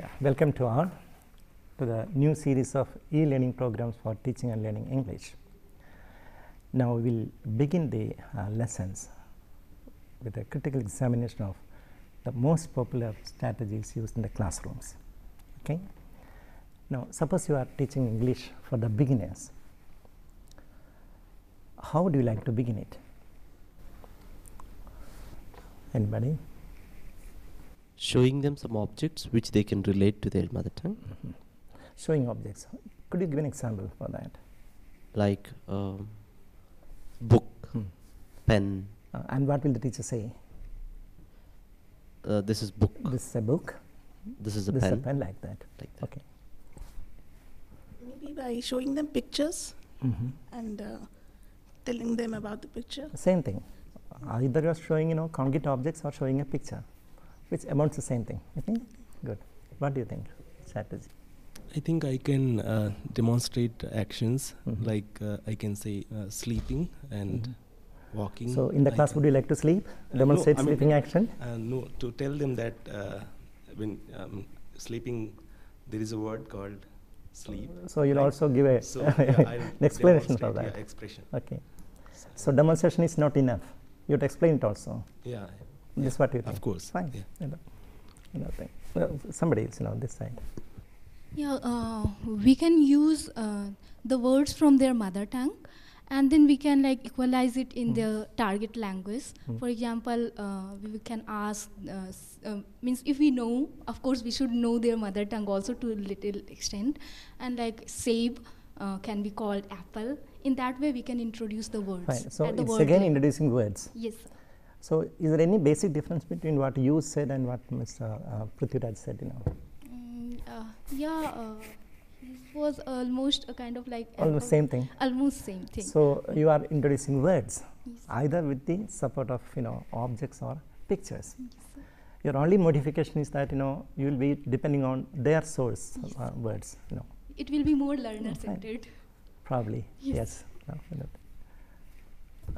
Yeah, welcome to all to the new series of e-learning programs for teaching and learning English. Now we will begin the lessons with a critical examination of the most popular strategies used in the classrooms. Okay. Now suppose you are teaching English for the beginners. How would you like to begin it? Anybody? Showing them some objects which they can relate to their mother tongue. Mm-hmm. Showing objects. Could you give an example for that? Like book, pen. And what will the teacher say? This is book. This is a book. This is a this pen. is a pen, like that. Like that. Okay. Maybe by showing them pictures and telling them about the picture. Same thing. Either you are showing concrete objects or showing a picture, which amounts to the same thing. You think? Good. What do you think? Strategy. I think I can demonstrate actions like I can say sleeping and walking. So in the class, would you like to sleep? Demonstrate sleeping action? No, to tell them that when sleeping, there is a word called sleep. So you'll also give a an explanation for that. Yeah, expression. Okay. So demonstration is not enough. You have to explain it also. Yeah. This is what you think. Of course. Fine. Yeah. Somebody else, this side. Yeah, we can use the words from their mother tongue, and then we can equalize it in their target language. For example, we can ask, means if we know, of course we should know their mother tongue also to a little extent, and save can be called apple. In that way we can introduce the words. Fine. So it's again introducing words. Yes. So is there any basic difference between what you said and what Mr. Prithviraj said? It was almost a kind of almost same thing. Almost same thing. So you are introducing words, yes, either with the support of objects or pictures. Yes, your only modification is that you will be depending on their source words. It will be more learner centered. Probably. Yes.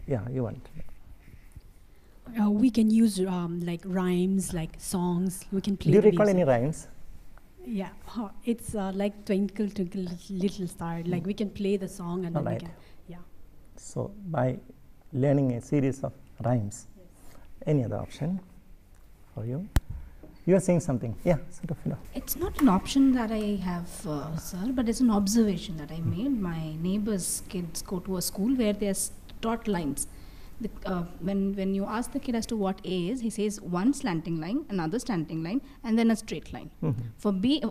Yeah, you want. We can use rhymes, like songs. We can play. Do you recall any rhymes? Yeah, it's like Twinkle Twinkle Little Star. Like we can play the song and then we can. Yeah. So by learning a series of rhymes, any other option for you? You are saying something. Yeah, sort of. It's not an option that I have, sir, but it's an observation that I made. My neighbor's kids go to a school where there's taught lines. When you ask the kid as to what A is, he says one slanting line, another slanting line, and then a straight line. For B,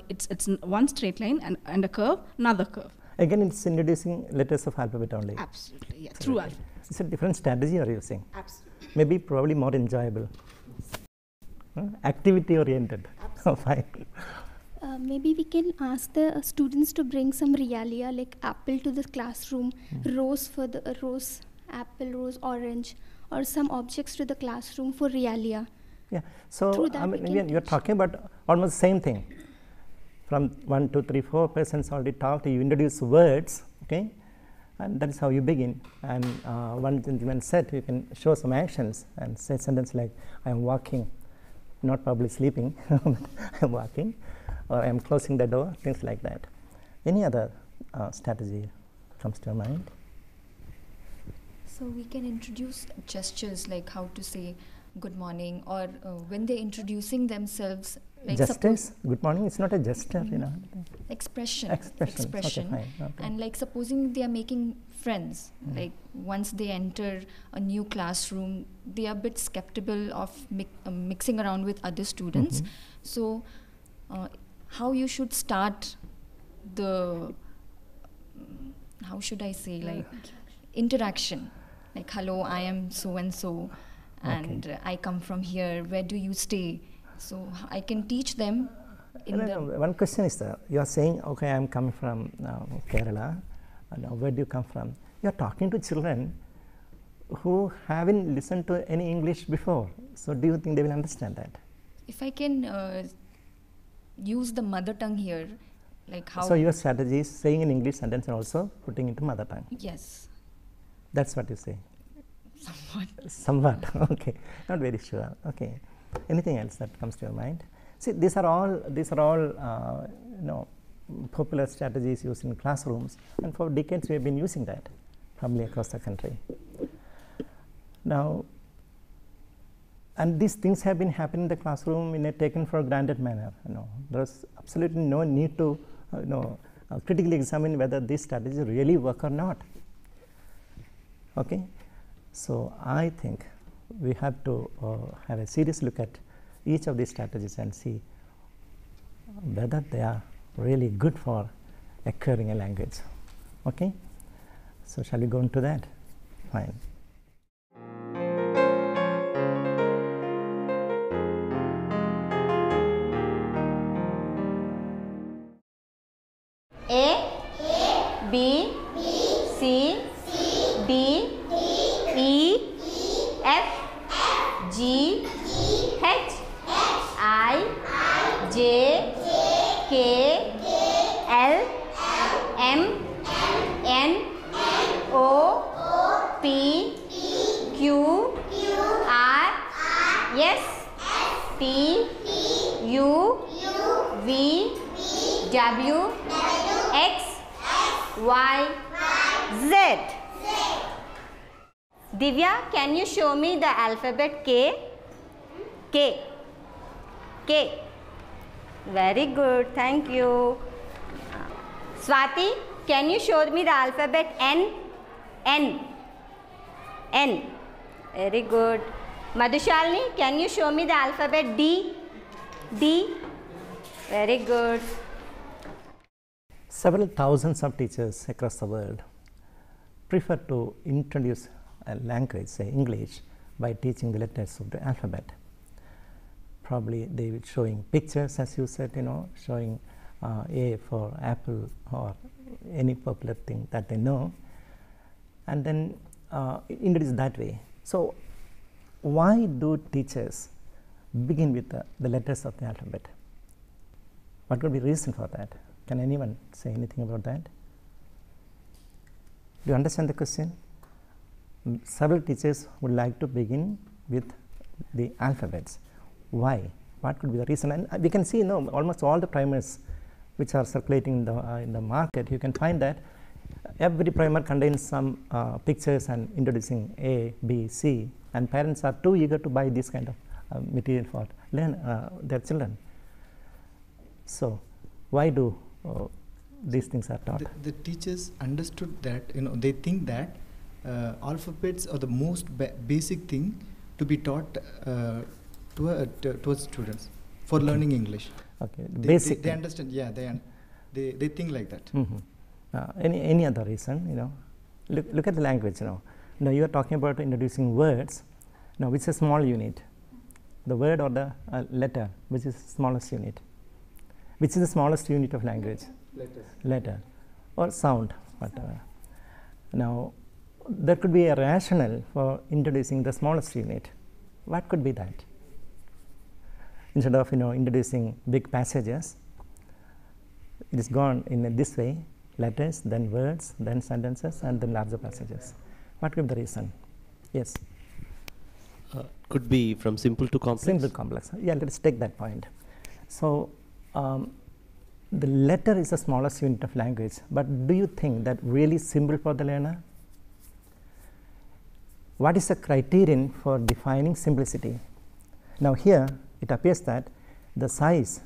it's one straight line and a curve, another curve. Again, it's introducing letters of alphabet only. Absolutely, yeah, through alphabet. It's a different strategy you are using. Absolutely. Maybe probably more enjoyable. Activity oriented. Fine. Maybe we can ask the students to bring some realia like apple to the classroom, rose for the rose, apple, rose, orange, or some objects to the classroom for realia. Yeah. So you're talking about almost the same thing. From 1, 2, 3, 4 persons already talked. You introduce words, okay, and that is how you begin. And one gentleman said you can show some actions and say sentence like I am walking. Not probably sleeping, I'm walking, or I'm closing the door, things like that. Any other strategy comes to your mind? So we can introduce gestures like how to say good morning, or when they're introducing themselves. Like gestures? Good morning, it's not a gesture, Expression. Okay, fine. Okay. And supposing they are making friends, like once they enter a new classroom, they are a bit skeptical of mixing around with other students. So how you should start the, how should I say, interaction. Like, hello, I am so-and-so, and I come from here, where do you stay? So I can teach them. One question is that you are saying, okay, I am coming from Kerala, and where do you come from? You are talking to children who haven't listened to any English before. So do you think they will understand that? If I can use the mother tongue here, like how. So your strategy is saying in English sentence and also putting into mother tongue. Yes. That's what you say. Somewhat. Somewhat. Okay. Not very sure. Okay. Anything else that comes to your mind? See, these are all you know, popular strategies used in classrooms, and for decades we have been using that probably across the country. Now, and these things have been happening in the classroom in a taken for granted manner. You know, there's absolutely no need to critically examine whether these strategies really work or not. Okay, so I think we have to have a serious look at each of these strategies and see whether they are really good for acquiring a language. Okay, so shall we go into that? Fine. A, B, C, D, E, F, G, H, I, J, K, L, M, N, O, P, Q, R, S, T, U, V, W, X, Y, Z. Divya, can you show me the alphabet K? K. K. Very good, thank you. Swati, can you show me the alphabet N? N. N. Very good. Madhushalini, can you show me the alphabet D? D. Very good. Several thousands of teachers across the world prefer to introduce a language, say English, by teaching the letters of the alphabet. Probably they will showing pictures, as you said, you know, showing A for apple or any popular thing that they know, and then introduce that way. So why do teachers begin with the letters of the alphabet? What could be the reason for that? Can anyone say anything about that? Do you understand the question? Several teachers would like to begin with the alphabets. Why? What could be the reason? And we can see, you know, almost all the primers which are circulating in the market, you can find that every primer contains some pictures and introducing A, B, C, and parents are too eager to buy this kind of material for their children. So why do these things are taught? The teachers understood that, you know, they think that alphabets are the most basic thing to be taught towards students for learning English. Okay, basic. They understand. Yeah, they think like that. Any other reason? You know, look at the language. You know, now you are talking about introducing words. Now, which is a small unit? The word or the letter, which is the smallest unit? Which is the smallest unit of language? Letter or sound, whatever. Now, there could be a rationale for introducing the smallest unit. What could be that? Instead of, you know, introducing big passages, it is gone in this way: letters, then words, then sentences, and then larger passages. What could be the reason? Yes. Could be from simple to complex. Simple complex. Yeah, let's take that point. So the letter is the smallest unit of language, but do you think that really simple for the learner? What is the criterion for defining simplicity? Now here it appears that the size,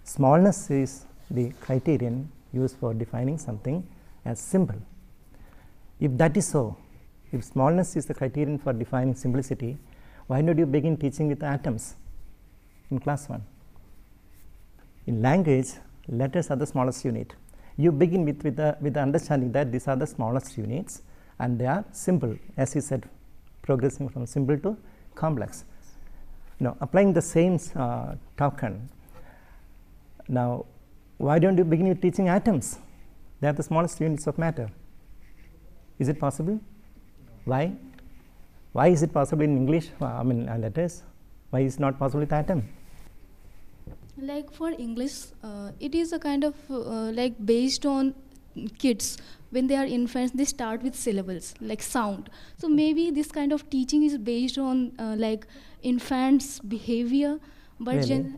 smallness is the criterion used for defining something as simple. If that is so, if smallness is the criterion for defining simplicity, why not you begin teaching with atoms in class 1? In language, letters are the smallest unit. You begin with the understanding that these are the smallest units and they are simple, as you said, progressing from simple to complex. Now, applying the same token, now why don't you begin with teaching atoms? They are the smallest units of matter. Is it possible? Why? Why is it possible in English, letters? Why is it not possible with atom? Like for English, it is a kind of like based on kids. When they are infants, they start with syllables like sound. So maybe this kind of teaching is based on like infants' behavior, But really?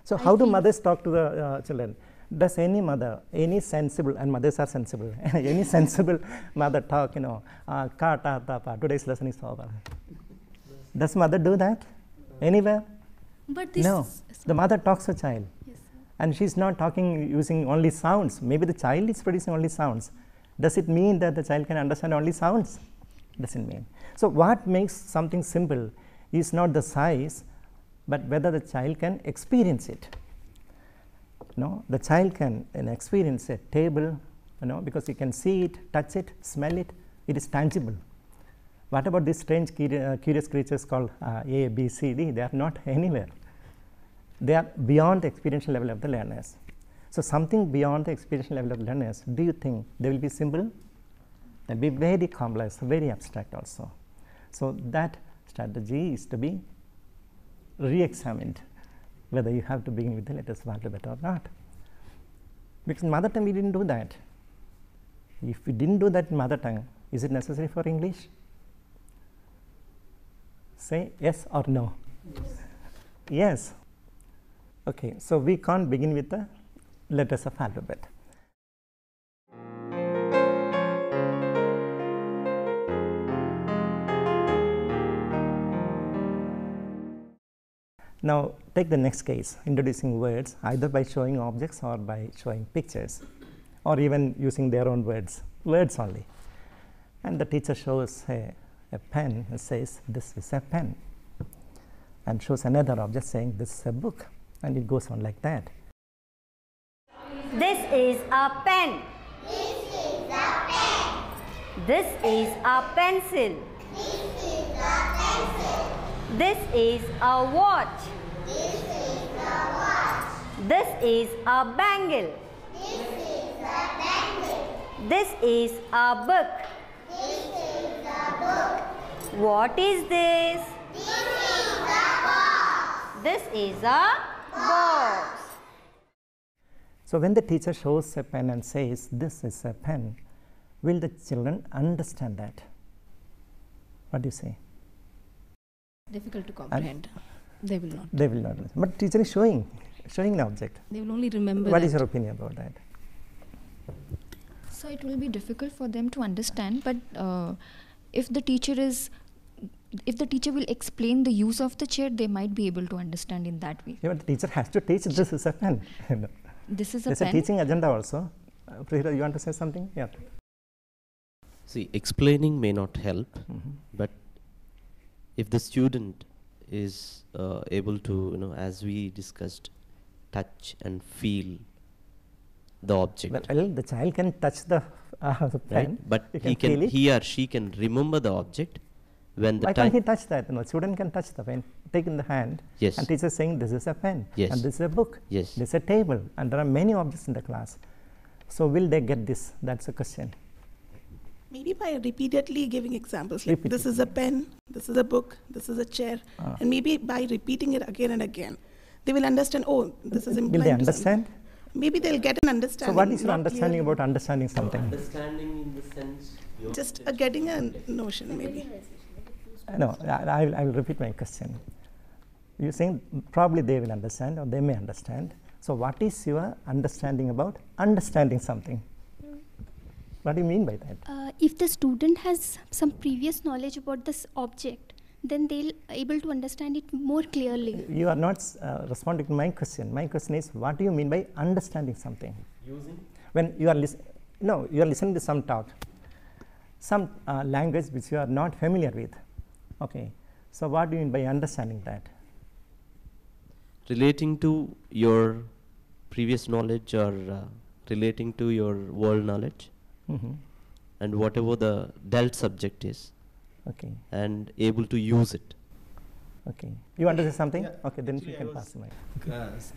So how do mothers talk to the children? Does any mother, any sensible, and mothers are sensible, any sensible mother talk, ka ta ta pa, today's lesson is over. Does mother do that anywhere? But this no, the mother talks to child. Yes, And she's not talking using only sounds. Maybe the child is producing only sounds. Does it mean that the child can understand only sounds? Doesn't mean. So what makes something simple is not the size, but whether the child can experience it. The child can experience a table, because he can see it, touch it, smell it. It is tangible. What about these strange curious creatures called A, B, C, D? They are not anywhere. They are beyond the experiential level of the learners. So something beyond the experiential level of the learners, do you think they will be simple? They will be very complex, very abstract also. So that strategy is to be re-examined, whether you have to begin with the latest alphabet or not. Because in mother tongue we didn't do that. If we didn't do that in mother tongue, is it necessary for English? Say yes or no. Yes. Okay, so we can't begin with the letters of alphabet. Now take the next case, introducing words either by showing objects or by showing pictures, or even using their own words only. And the teacher shows a pen and says, this is a pen, and shows another object saying, this is a book, and it goes on like that. This is a pen. This is a pen. This is a pencil. This is a pencil. This is a watch. This is a watch. This is a bangle. This is a bangle. This is a book. This is a book. What is this? This is a box. This is a box. So when the teacher shows a pen and says, this is a pen, will the children understand that? What do you say? Difficult to comprehend. They will not. They will not. But teacher is showing the object. They will only remember What is your opinion about that? So it will be difficult for them to understand, but if the teacher will explain the use of the chair, they might be able to understand in that way. Yeah, but the teacher has to teach this is a pen. This is a There's pen. a teaching agenda also. Prithira, you want to say something? Yeah. See, explaining may not help, but if the student is able to, as we discussed, touch and feel the object. Well, the child can touch the pen, right? But he or she can remember the object when the Why time. can't he touch that? Student can touch the pen, take in the hand, Yes. and teacher is saying this is a pen, Yes. and this is a book, Yes. this is a table, and there are many objects in the class. So will they get this? That's a question. Maybe by repeatedly giving examples, like this is a pen, this is a book, this is a chair, and maybe by repeating it again and again, they will understand, oh, this is implying. Will they understand? Maybe they'll get an understanding. So what is your not understanding clearly. about understanding something? Understanding in the sense. Just getting a notion, maybe. No, I will repeat my question. You're saying probably they will understand or they may understand. So what is your understanding about understanding something? What do you mean by that? If the student has some previous knowledge about this object, then they'll able to understand it more clearly. You are not responding to my question. My question is, what do you mean by understanding something? Using? When you are you are listening to some talk, some language which you are not familiar with. Okay. So what do you mean by understanding that? Relating to your previous knowledge or relating to your world knowledge, and whatever the dealt subject is, okay, and able to use it. Okay. You want to say something? Yeah. Okay, then Actually, you can pass the mic.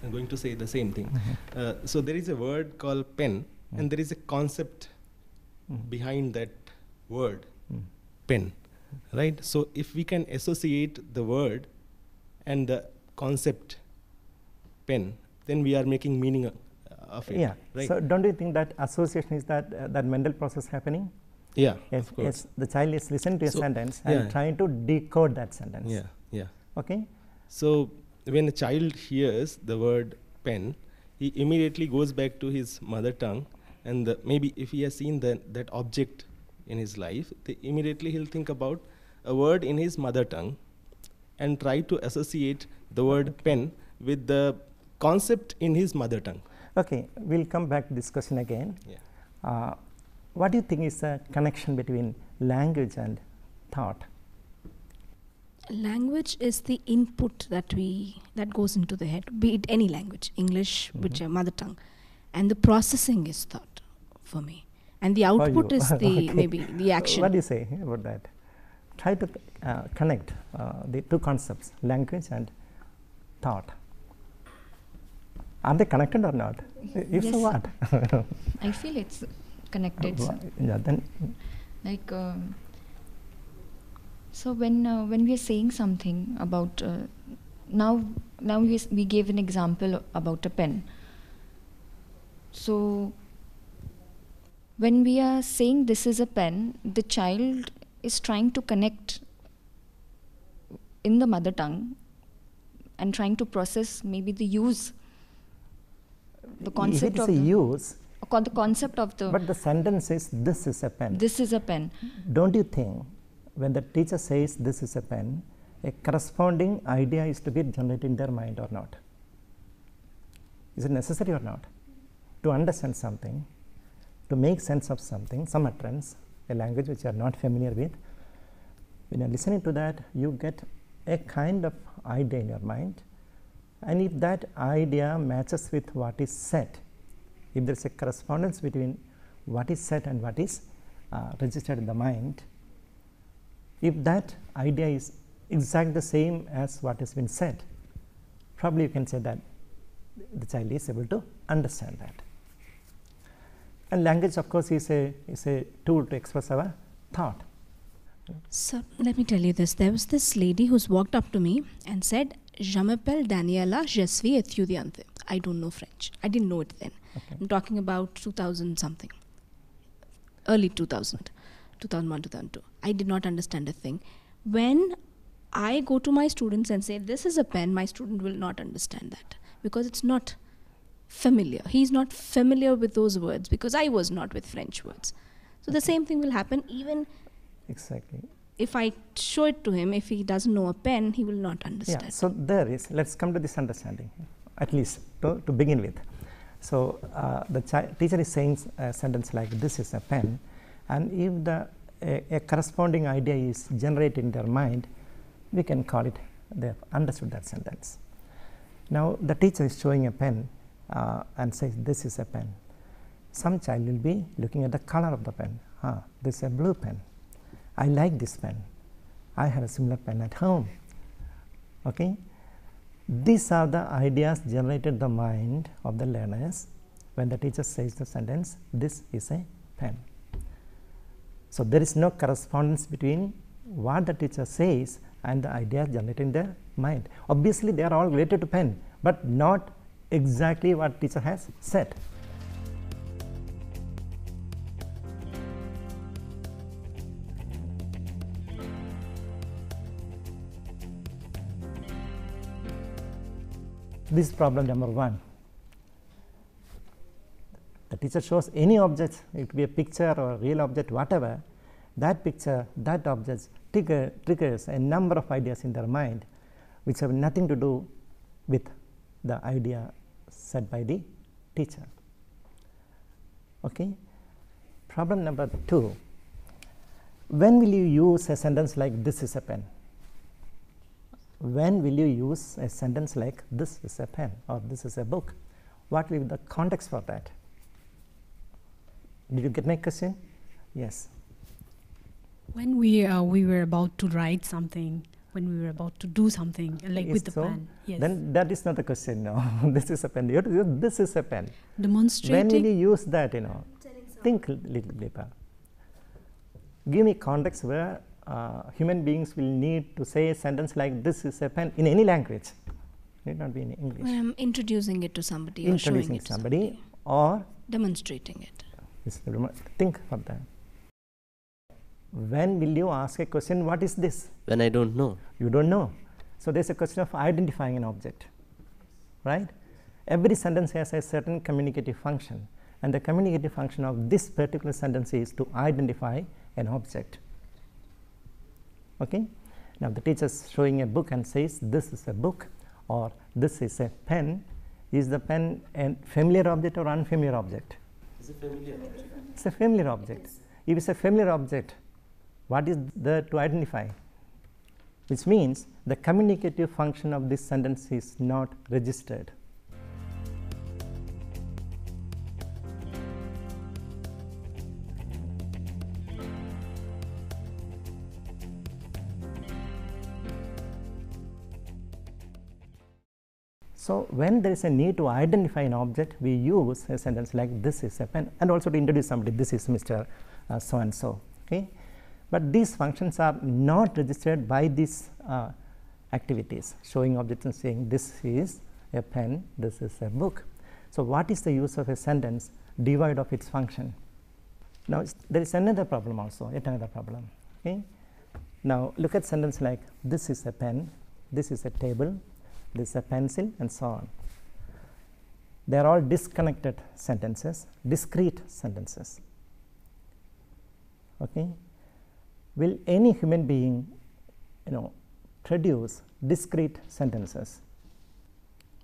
I'm going to say the same thing. So there is a word called pen, and there is a concept behind that word, pen, right? So if we can associate the word and the concept pen, then we are making meaning of it. Yeah. Right? So don't you think that association is that mental process happening? Yeah. Yes. Of course. Yes. The child is listening to a So, sentence yeah. and trying to decode that sentence. Yeah. Yeah. Okay. So when a child hears the word pen, he immediately goes back to his mother tongue, and maybe if he has seen that object in his life, immediately he'll think about a word in his mother tongue and try to associate the word pen with the concept in his mother tongue. Okay, we'll come back to this question again. Yeah. What do you think is the connection between language and thought? Language is the input that goes into the head, be it any language, English, which are mother tongue, and the processing is thought for me, and the output is the maybe the action. What do you say about that? Try to connect the two concepts, language and thought. Are they connected or not? If so, what? I feel it's connected. Yeah, then. Like, so when we are saying something about now we gave an example about a pen. So when we are saying this is a pen, the child is trying to connect in the mother tongue and trying to process maybe the use, the concept of the concept of the. But the sentence is, this is a pen. This is a pen. Don't you think when the teacher says this is a pen, a corresponding idea is to be generated in their mind or not? Is it necessary or not? To understand something, to make sense of something, some utterance, a language which you are not familiar with, when you are listening to that, you get a kind of idea in your mind, and if that idea matches with what is said, if there is a correspondence between what is said and what is registered in the mind, if that idea is exactly the same as what has been said, probably you can say that the child is able to understand that. And language, of course, is a tool to express our thought. So let me tell you this. There was this lady who's walked up to me and said, "Je m'appelle Daniela, je suis étudiante." I don't know French. I didn't know it then. Okay. I'm talking about 2000 something, early 2000, 2001, 2002. I did not understand a thing. When I go to my students and say, this is a pen, my student will not understand that because it's not familiar. He's not familiar with those words because I was not with French words. So the same thing will happen even if I show it to him. If he doesn't know a pen, he will not understand. Yeah, so there is, let's come to this understanding, at least to begin with. So the teacher is saying a sentence like, this is a pen, and if a corresponding idea is generated in their mind, we can call it they have understood that sentence. Now the teacher is showing a pen and says, this is a pen. Some child will be looking at the color of the pen. This is a blue pen. I like this pen. I have a similar pen at home. Okay? These are the ideas generated in the mind of the learners when the teacher says the sentence, this is a pen. So there is no correspondence between what the teacher says and the ideas generated in their mind. Obviously, they are all related to pen, but not exactly what teacher has said. This is problem number 1. The teacher shows any object, it could be a picture or a real object, whatever, that picture, that object triggers a number of ideas in their mind which have nothing to do with the idea said by the teacher. Okay? Problem number 2. When will you use a sentence like, this is a pen? When will you use a sentence like, this is a pen or this is a book? What will be the context for that? Did you get my question? Yes. When we were about to write something, when we were about to do something, like with the pen. Yes. Then that is not the question, no. This is a pen. You have to use, this is a pen. Demonstrating. When will you use that, Think a little deeper. Give me context where human beings will need to say a sentence like, this is a pen, in any language. It need not be in English. When I'm introducing it to somebody or showing it to somebody. Or demonstrating it. Think of that. When will you ask a question, what is this? When I don't know. You don't know. So there's a question of identifying an object, right? Every sentence has a certain communicative function, and the communicative function of this particular sentence is to identify an object. Okay? Now the teacher is showing a book and says this is a book or this is a pen. Is the pen a familiar object or unfamiliar object? It's a familiar object. It's a familiar object. If it's a familiar object, what is there to identify? Which means the communicative function of this sentence is not registered. So when there is a need to identify an object, we use a sentence like this is a pen, and also to introduce somebody, this is Mr. So and so. Okay? But these functions are not registered by these activities, showing objects and saying this is a pen, this is a book. So what is the use of a sentence devoid of its function? Now there is another problem also, yet another problem. Okay? Now look at sentence like this is a pen, this is a table, this is a pencil, and so on. They are all disconnected sentences, discrete sentences. Okay? Will any human being, produce discrete sentences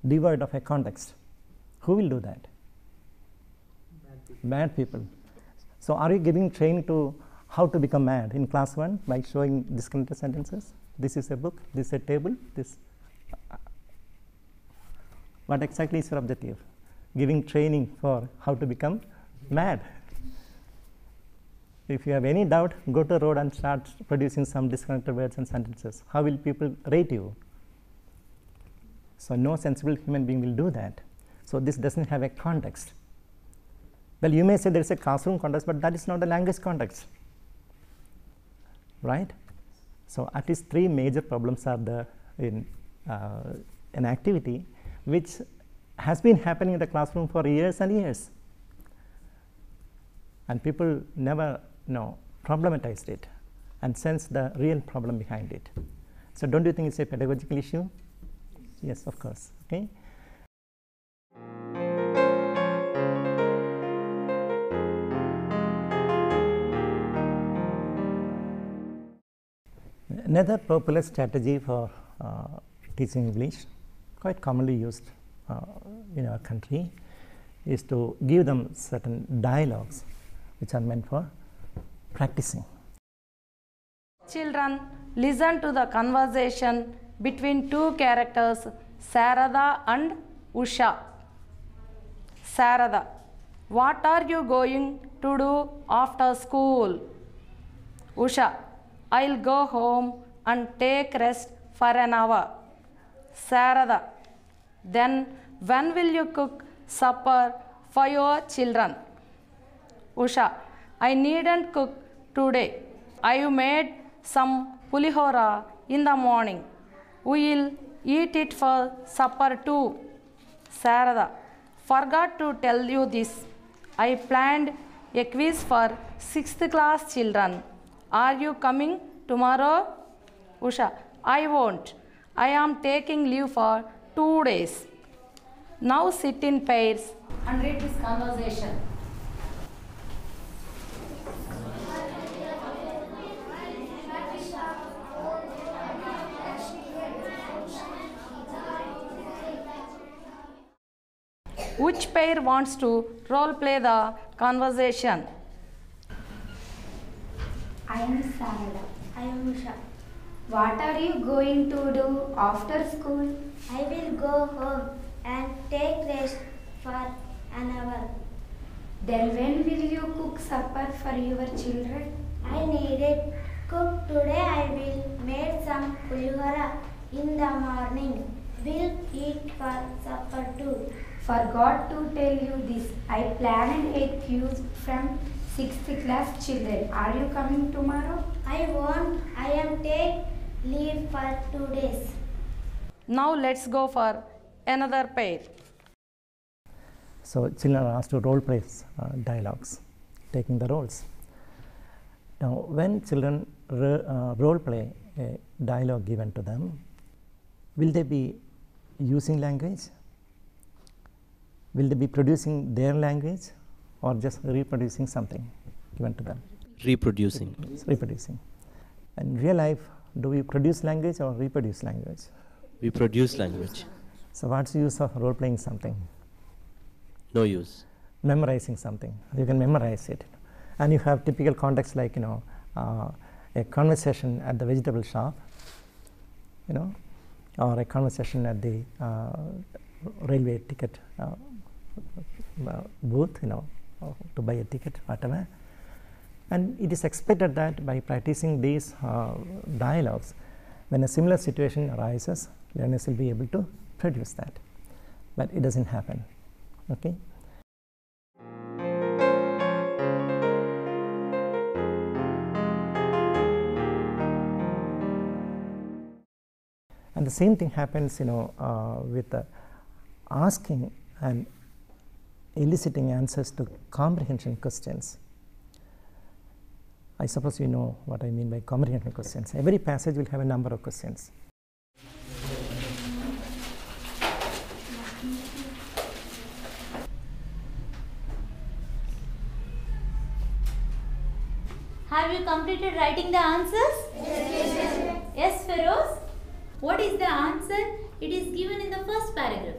devoid of a context? Who will do that? Mad people. So are you giving training to how to become mad in class 1 by showing disconnected sentences? This is a book, this is a table, this. What exactly is your objective? Giving training for how to become mad. If you have any doubt, go to the road and start producing some disconnected words and sentences. How will people rate you? So no sensible human being will do that. So this doesn't have a context. Well, you may say there is a classroom context, but that is not the language context, right? So at least 3 major problems are there in an activity which has been happening in the classroom for years and years, and people never problematized it and sensed the real problem behind it. So don't you think it's a pedagogical issue? Yes, of course. Okay. Another popular strategy for teaching English, quite commonly used in our country, is to give them certain dialogues which are meant for practicing. Children, listen to the conversation between 2 characters, Sarada and Usha. Sarada: what are you going to do after school? Usha: I'll go home and take rest for an hour. Sarada: then when will you cook supper for your children? Usha: I needn't cook today. I made some pulihora in the morning. We'll eat it for supper too. Sarada: forgot to tell you this. I planned a quiz for 6th class children. Are you coming tomorrow? Usha: I won't. I am taking leave for 2 days. Now sit in pairs and read this conversation. Which pair wants to role play the conversation? I am Sarada. I am Usha. What are you going to do after school? I will go home and take rest for an hour. Then when will you cook supper for your children? I need it. Cook today. I will make some pulihora in the morning. We'll eat for supper too. Forgot to tell you this. I planned a quiz from 6th class children. Are you coming tomorrow? I won't. I am take leave for 2 days. Now let's go for another pair. So children are asked to role play dialogues, taking the roles. Now when children role play a dialogue given to them, will they be using language? Will they be producing their language or just reproducing something given to them? Reproducing. Reproducing. In real life, do we produce language or reproduce language? We produce language. So what's the use of role-playing something? No use. Memorizing something. You can memorize it. And you have typical context like, a conversation at the vegetable shop, or a conversation at the railway ticket booth, to buy a ticket, whatever. And it is expected that by practicing these dialogues, when a similar situation arises, learners will be able to produce that. But it doesn't happen. Okay? And the same thing happens, with asking and eliciting answers to comprehension questions. I suppose you know what I mean by comprehension questions. Every passage will have a number of questions. Have you completed writing the answers? Yes. Yes, Feroz? What is the answer? It is given in the first paragraph.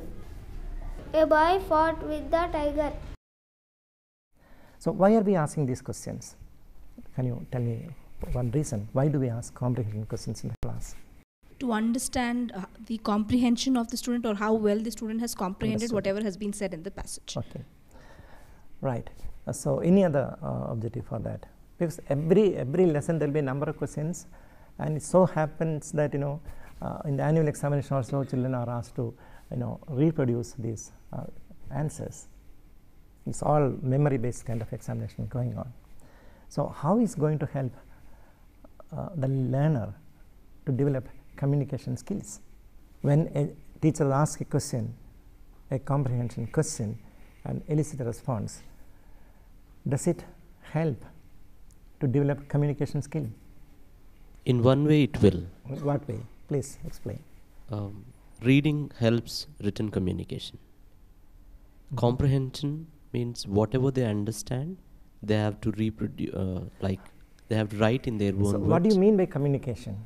A boy fought with the tiger. So why are we asking these questions? Can you tell me one reason? Why do we ask comprehension questions in the class? To understand the comprehension of the student, or how well the student has comprehended whatever has been said in the passage. Okay. Right. So any other objective for that? Because every lesson there will be a number of questions, and it so happens that in the annual examination also children are asked to reproduce these answers. It's all memory based kind of examination going on. So how is going to help the learner to develop communication skills? When a teacher asks a question, a comprehension question, and elicit a response, does it help to develop communication skill? In one way it will. What way? Please explain. Reading helps written communication. Comprehension means whatever they understand, they have to reproduce, they have to write in their own words. What do you mean by communication?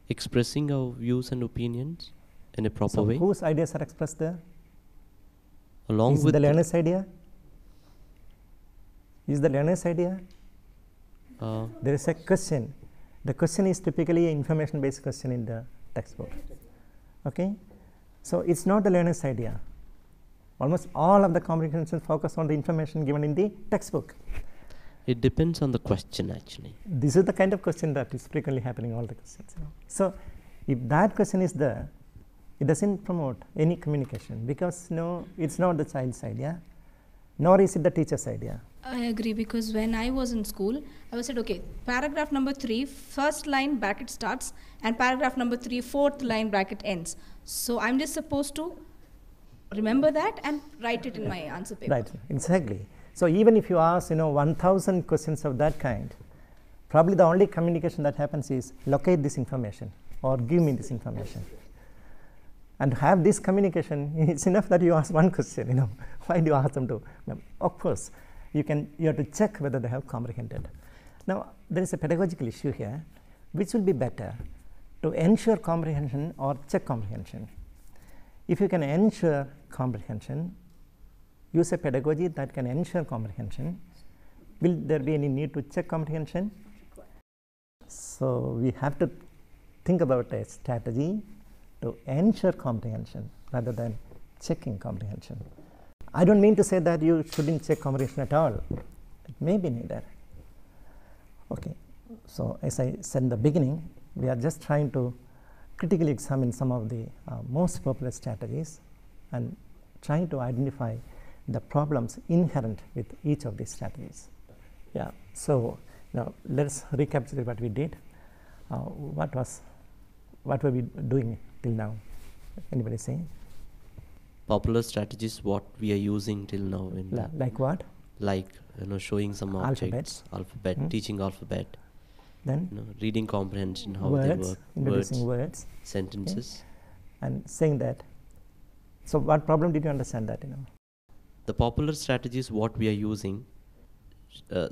Expressing our views and opinions in a proper way. Whose ideas are expressed there? Along with the learner's idea? Is the learner's idea? There is a question. The question is typically an information based question in the textbook. Okay? So it's not the learner's idea. Almost all of the comprehension focus on the information given in the textbook. It depends on the question actually. This is the kind of question that is frequently happening in all the questions. So if that question is there, it doesn't promote any communication, because it's not the child's idea, nor is it the teacher's idea. I agree, because when I was in school, I was said, okay, paragraph number 3, first line bracket starts, and paragraph number 3, fourth line bracket ends. So I'm just supposed to remember that and write it in my answer paper. Right, exactly. So even if you ask 1,000 questions of that kind, probably the only communication that happens is locate this information or give me this information. And to have this communication, it's enough that you ask one question. Why do you ask them to? Of course, you have to check whether they have comprehended. Now there is a pedagogical issue here. Which will be better, to ensure comprehension or check comprehension? If you can ensure comprehension, use a pedagogy that can ensure comprehension. Will there be any need to check comprehension? So we have to think about a strategy to ensure comprehension rather than checking comprehension. I don't mean to say that you shouldn't check comprehension at all. It may be needed. Okay. So as I said in the beginning, we are just trying to critically examine some of the most popular strategies and trying to identify the problems inherent with each of these strategies. Yeah. So now let's recapitulate what we did. What were we doing till now? Anybody saying? Popular strategies what we are using till now. Like what? Like showing some objects, alphabet, teaching alphabet. Then reading comprehension, how words, they work, introducing words, sentences. okay. and saying that. So what problem did you understand that? The popular strategies what we are using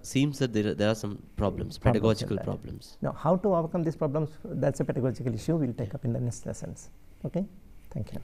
seems that there are some problems, pedagogical problems. Now, how to overcome these problems, that's a pedagogical issue we'll take up in the next lessons. Okay, thank you.